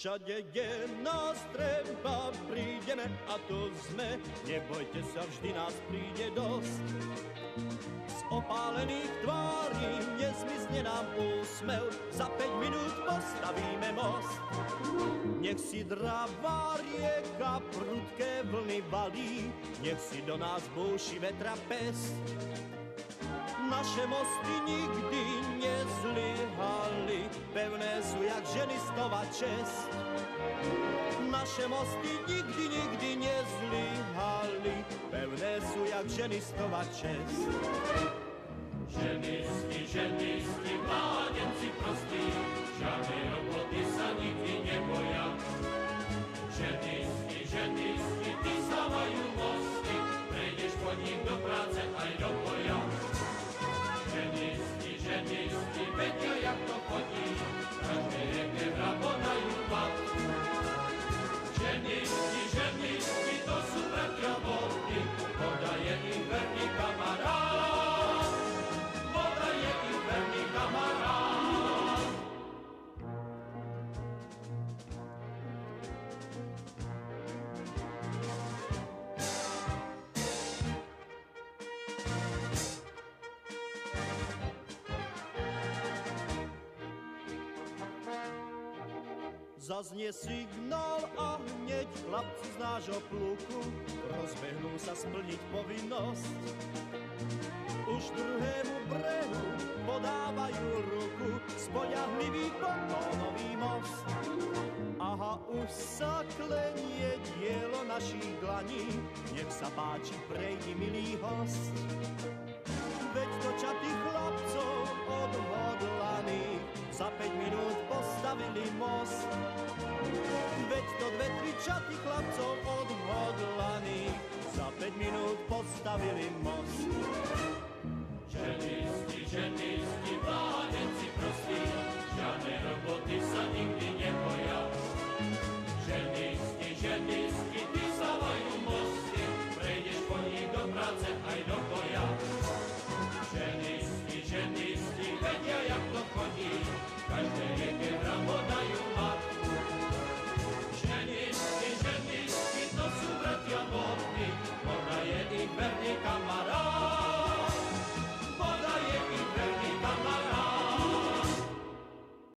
Všade, kde nás treba, prídeme a to sme. Nebojte sa, vždy nás príde dosť. Z opálených tvári nezmizne nám úsmev, za 5 minút postavíme most. Nech si dravá rieka prudké vlny valí, nech si do nás búši vetra pes. Naše mosty nikdy nezlyhali, pevné sú jak ženistova česť. Naše mosty nikdy, nikdy nezlyhali, pevné sú jak ženistova česť. Ženisti, mládenci prostí, žiadnej roboty sa nikdy neboja. Ženisti, ty stavajú mosty, prejdeš po nich do práce aj do boja. Ženisti, vedia, jak to chodí, každej rieke vrabodajú pad. Ženisti, to sú bratia vody, voda je ich verný kamarát. Voda je ich verný kamarát. Zaznie signál a hneď chlapci z nášho pluku rozbehnú sa splniť povinnosť. Už druhému brehu podávajú ruku spoľahlivý betónový most. Aha, už sa klenie dielo našich dlaní, nech sa páči, prejdi, milý host. Veď to čatých chlapcov odhodlaných za 5 minút postavili most. Veď to 2-3 čaty chlapcov odhodlaných za 5 minút postavili most.